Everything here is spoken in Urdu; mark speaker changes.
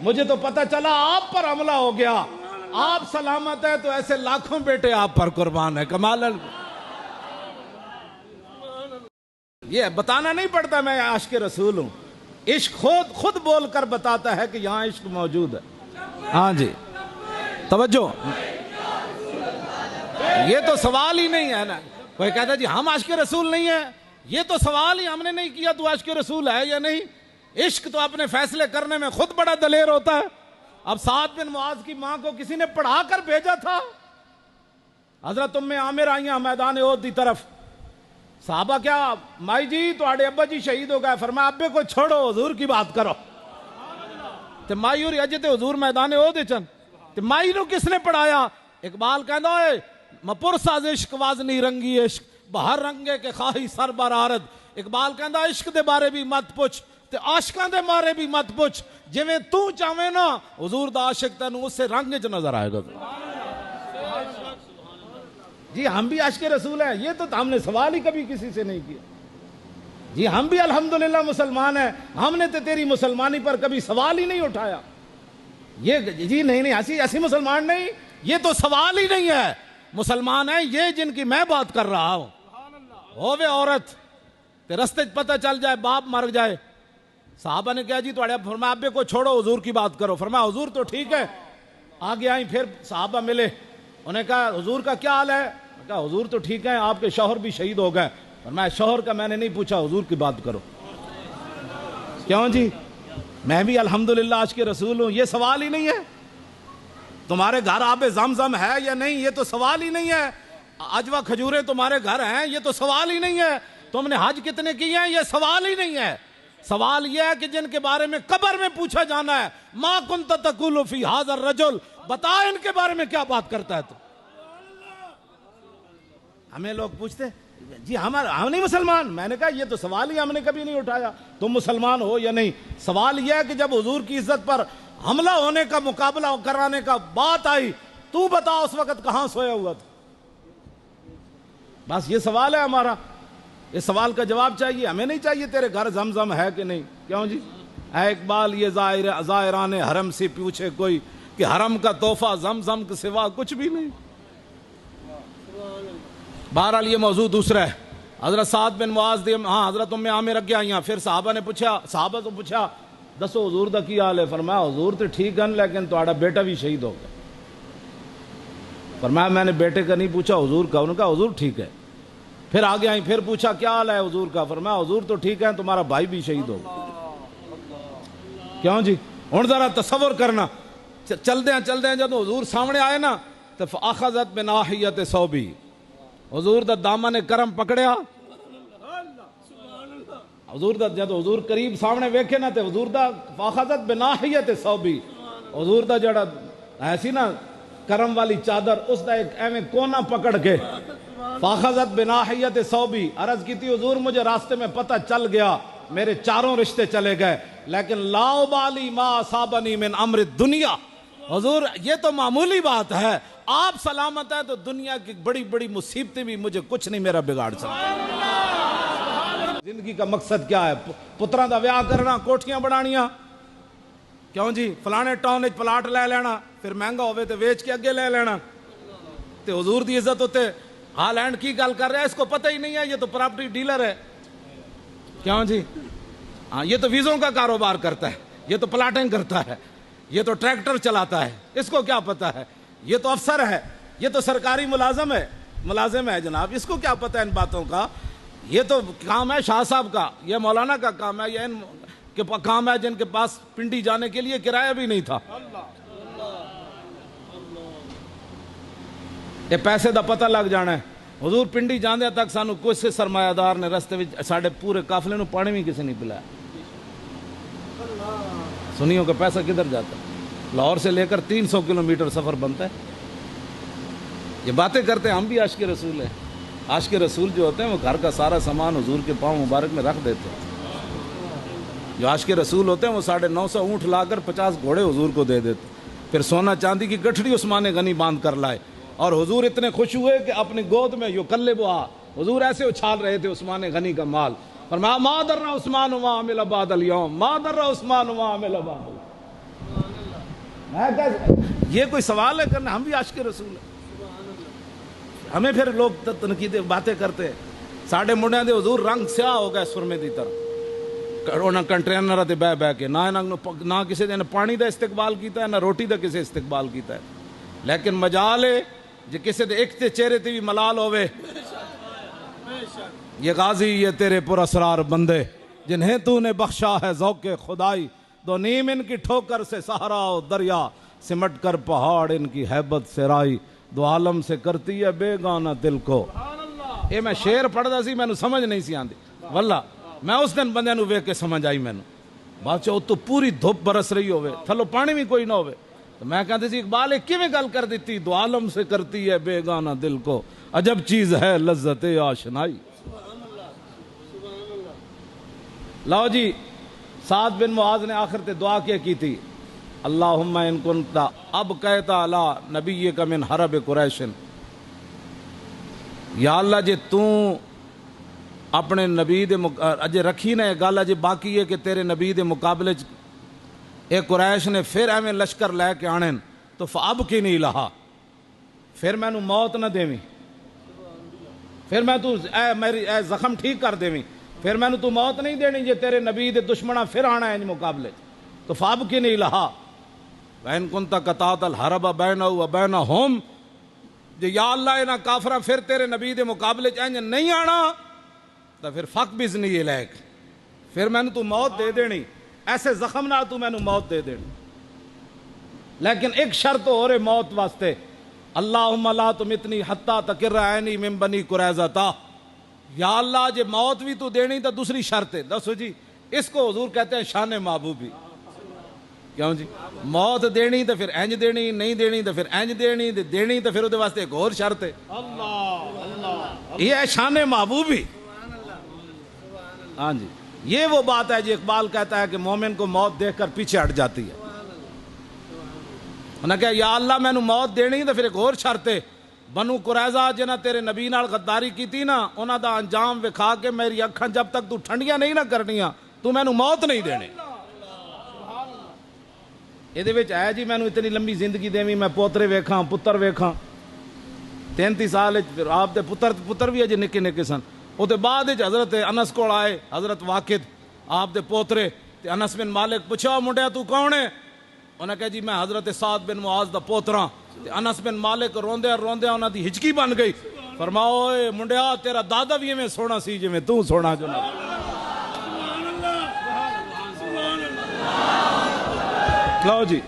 Speaker 1: مجھے تو پتہ چلا آپ پر حملہ ہو گیا، آپ سلامت ہے تو ایسے لاکھوں بیٹے آپ پر قربان ہے. کمال یہ بتانا نہیں پڑتا میں عاشق رسول ہوں، عشق خود بول کر بتاتا ہے کہ یہاں عشق موجود ہے. ہاں جی توجہ، یہ تو سوال ہی نہیں ہے نا. کوئی کہتا ہے جی ہم عاشق رسول نہیں ہیں، یہ تو سوال ہی ہم نے نہیں کیا تو عاشق رسول ہے یا نہیں. عشق تو اپنے فیصلے کرنے میں خود بڑا دلیر ہوتا ہے. اب سعد بن معاذ کی ماں کو کسی نے پڑھا کر بھیجا تھا. حضرت ام عامر آئیاں میدان احد کی طرف، صحابہ کیا مائی جی تواڈے ابا جی شہید ہو گئے، فرمایا ابے کو چھوڑو حضور کی بات کرو. تے مائی اور اجے تے حضور میدان احد چن تے مائی نو کس نے پڑھایا؟ اقبال کہندا اے مپر ساز عشق وازنی رنگی عشق بہر رنگے کے خواہی سر برارد. اقبال کہندا عشق دے بارے بھی مت پوچھ تے عاشقاں دے بارے بھی مت پوچھ، جویں تو چاہویں نا حضور دا عاشق تینوں اس سے رنگ وچ نظر آئے گا. جی ہم بھی عاشق رسول ہیں، یہ تو ہم نے سوال ہی کبھی کسی سے نہیں کیا. جی ہم بھی الحمدللہ مسلمان ہیں، ہم نے تو تیری مسلمانی پر کبھی سوال ہی نہیں اٹھایا. یہ جی نہیں ایسی مسلمان نہیں، یہ تو سوال ہی نہیں ہے. مسلمان ہیں یہ جن کی میں بات کر رہا ہوں. ہووے عورت تے رستے پتہ چل جائے باپ مر جائے. صحابہ نے کہا جی تو فرمایا ابے کو چھوڑو حضور کی بات کرو. فرمایا حضور تو ٹھیک ہے. آگے آئیں پھر صحابہ ملے، انہیں کہا حضور کا کیا حال ہے؟ کہا حضور تو ٹھیک ہے، آپ کے شوہر بھی شہید ہو گئے. فرمایا شوہر کا میں نے نہیں پوچھا، حضور کی بات کرو. کیوں جی میں بھی الحمدللہ عاشق رسول ہوں، یہ سوال ہی نہیں ہے. تمہارے گھر آب زمزم ہے یا نہیں، یہ تو سوال ہی نہیں ہے. عجوہ کھجوریں تمہارے گھر ہیں، یہ تو سوال ہی نہیں ہے. تم نے حج کتنے کیے ہیں، یہ سوال ہی نہیں ہے. سوال یہ ہے کہ جن کے بارے میں قبر میں پوچھا جانا ہے، ما کنت تقول فی ھذا الرجل، بتا ان کے بارے میں کیا بات کرتا ہے تو. ہمیں لوگ پوچھتے جی ہم نہیں مسلمان. میں نے کہا یہ تو سوال ہی ہم نے کبھی نہیں اٹھایا، تم مسلمان ہو یا نہیں. سوال یہ ہے کہ جب حضور کی عزت پر حملہ ہونے کا مقابلہ کرانے کا بات آئی، تو بتا اس وقت کہاں سویا ہوا تھا. بس یہ سوال ہے ہمارا. اس سوال کا جواب چاہیے، ہمیں نہیں چاہیے تیرے گھر زمزم ہے کہ نہیں. کیوں جی اے اقبال یہ زائران حرم سے پوچھے کوئی کہ حرم کا تحفہ زمزم کے سوا کچھ بھی نہیں. بہرحال یہ موضوع دوسرا ہے. حضرت سعد بن معاذ حضرت ام عامر اگے آئیاں. پھر صحابہ تو پوچھا دسو حضور دا کی حال ہے؟ فرمایا حضور تو ٹھیک ہیں لیکن تہاڈا بیٹا بھی شہید ہو گیا. فرمایا میں نے بیٹے کا نہیں پوچھا، حضور کا. انہوں نے کہا حضور ٹھیک ہے. پھر آگے آئیں، پھر پوچھا کیا حال ہے حضور کا؟ فرمایا حضور تو ٹھیک ہے، تمہارا بھائی بھی شہید ہو گیا. کیوں جی ہن ذرا تصور کرنا، چلدے ہیں جب حضور سامنے آئے نا تو فاخذت بناحیت ثوبی، حضور دا دامن کرم پکڑیا. حضور دا جب حضور قریب سامنے ویکھے نا تے حضور دا فاخذت بناحیت ثوبی، حضور دا جڑا ایسی نا کرم والی چادر اس دا ایک ایویں کونا پکڑ کے فاخذت بناحیت ثوبی. عرض کی تھی حضور مجھے راستے میں پتہ چل گیا میرے چاروں رشتے چلے گئے، لیکن لا ابالی ما اصابنی من امر الدنیا. حضور یہ تو معمولی بات ہے، آپ سلامت ہیں تو دنیا کی بڑی بڑی مصیبتیں بھی مجھے کچھ نہیں میرا بگاڑ سکتا. زندگی کا مقصد کیا ہے؟ پتراں دا ویاہ کرنا، کوٹھیاں بنانیاں. کیوں جی فلانے ٹاؤن وچ پلاٹ لے لینا، پھر مہنگا ہوئے تو ویچ کے اگے لے لینا. تے حضور دی عزت ہوتے ہالینڈ کی گل کر رہا ہے، اس کو پتہ ہی نہیں ہے یہ تو پراپرٹی ڈیلر ہے. کیوں جی ہاں یہ تو ویزوں کا کاروبار کرتا ہے، یہ تو پلاٹنگ کرتا ہے، یہ تو ٹریکٹر چلاتا ہے، اس کو کیا پتہ ہے؟ یہ تو افسر ہے، یہ تو سرکاری ملازم ہے جناب، اس کو کیا پتہ ہے ان باتوں کا؟ یہ تو کام ہے شاہ صاحب کا، یہ مولانا کا کام ہے، یہ ان کے کام ہے جن کے پاس پنڈی جانے کے لیے کرایہ بھی نہیں تھا. یہ پیسے دا پتہ لگ جانا ہے. حضور پنڈی جاندے تک سانو کچھ سے سرمایہ دار نے رستے میں ساڑھے پورے قافلے نو پانی بھی کسی نہیں پلایا. سنیوں کا پیسہ کدھر جاتا ہے؟ لاہور سے لے کر 300 کلومیٹر سفر بنتا ہے. یہ باتیں کرتے ہیں ہم بھی عاشق رسول ہیں. عاشق رسول جو ہوتے ہیں وہ گھر کا سارا سامان حضور کے پاؤں مبارک میں رکھ دیتے ہیں. جو عاشق رسول ہوتے ہیں وہ 950 اونٹ لا کر 50 گھوڑے حضور کو دے دیتے، پھر سونا چاندی کی گٹھڑی عثمان غنی باندھ کر لائے. اور حضور اتنے خوش ہوئے کہ اپنی گود میں یقلبھا، حضور ایسے اچھال رہے تھے عثمان غنی کا مال. فرمایا ما در عثمان وما عمل بعد اليوم، ما در عثمان وما عمل بعد اليوم. میں کہا یہ کوئی سوال ہے کرنا؟ ہم بھی عاشق رسول ہیں. ہمیں پھر لوگ تنقید باتیں کرتے ہیں. ساڈے منڈیاں دے حضور رنگ سیاہ ہو گئے سرمے دی طرح. انہاں کنٹینراں تے بہ بہ کے نہ کسی نے پانی دا استقبال کیتا ہے، نہ روٹی دا کسی استقبال کیتا ہے. لیکن مجال ہے جے کسی دے ایک تے چہرے تے بھی ملال ہوئے. یہ غازی یہ تیرے پر اسرار بندے جنہیں تو نے بخشا ہے ذوق خدائی. دو نیم ان کی ٹھوکر سے صحرا و دریا، سمٹ کر پہاڑ ان کی ہیبت سے رائی. دو عالم سے کرتی ہے بے گانا دل کو. یہ میں شعر پڑھدا سی، مینوں سمجھ نہیں سی آندی واللہ. میں اس دن بندے نو ویکھ کے سمجھ آئی مینوں. بادشاہ اتو پوری دھوپ برس رہی ہوئے، تھلو پانی بھی کوئی نہ ہوئے. تو میں کہتے سی اقبال ایک کیویں گل کر دیتی، دو عالم سے کرتی ہے بے گانا دل کو، عجب چیز ہے لذت آشنائی. لو جی، سعد بن معاذ نے آخر تے دعا کیا کی تھی، اللہم ان کنتا اب کہتا علی نبیک من حرب قریشن. یا اللہ جے تو اپنے نبی دے اجے رکھی نہ گل اجے باقی ہے کہ تیرے نبی دے مقابلے اے قریش نے پھر ایویں لشکر لے کے آنے تو فاب کی نہیں لہا، پھر میں نو موت نہ دیویں، پھر میں تو میری زخم ٹھیک کر دیویں، پھر میں نے تو موت نہیں دینی جے تیرے نبی دے دشمنہ پھر آنا ہے مقابلے تو فاب کی نہیں لہا. وَإِن كُنْتَ قَطَعْتَ الْحَرْبَ بَيْنَهُ وَبَيْنَهُمْ، جے یا اللہ انہاں کافراں پھر تیرے نبی دے مقابلے چ نہیں آنا تو پھر فق بِإِذْنِهِ إِلَيْكَ، پھر میں نے تو موت دے دینی، ایسے زخم نہ تو میں نے موت دے دینی. لیکن ایک شرط ہو رہے موت واسطے، اللہم لا تمتنی حتی تقر عینی من بنی قریظہ. یا اللہ جے موت بھی تو دینی تو دوسری شرط ہے. دسو جی، اس کو حضور کہتے ہیں شان محبوبی. کیوں جی؟ موت دینی تو پھر اینج دینی، نہیں دینی تو پھر اینج دینی، دینی تو پھر وہ واسطے ایک اور شرط ہے. یہ ہے شان محبوبی. ہاں جی، یہ وہ بات ہے جو اقبال کہتا ہے کہ مومن کو موت دیکھ کر پیچھے ہٹ جاتی ہے. انہوں نے کہا یا اللہ میں نے موت دینی تو پھر ایک اور شرط ہے. بنو قریظہ جنہ تیرے نبی نال غداری کی تھی نا، انہاں دا انجام وکھا کے میری اکھاں جب تک تو ٹھنڈیاں نہیں نہ کرنیاں تو میں نے موت نہیں دینی. یہ ہے جی میں نے اتنی لمبی زندگی دیویں، میں پوترے ویکھاں پتر ویکھاں. 33 سال پھر آپ دے پتر بھی اجے نکے نکے سن. وہ بعد حضرت انس کو آئے، حضرت واقد آپ دے پوترے. انس بن مالک پوچھا منڈیا تو کون ہے؟ انہوں نے کہا جی میں حضرت سعد بن معاذ دا پوتراں. انس بن مالک روندیا روندیا انہاں دی ہچکی بن گئی. فرماؤ اے منڈیا تیرا دادا بھی ایویں سونا سی جویں تو سونا جو نہ. لو جی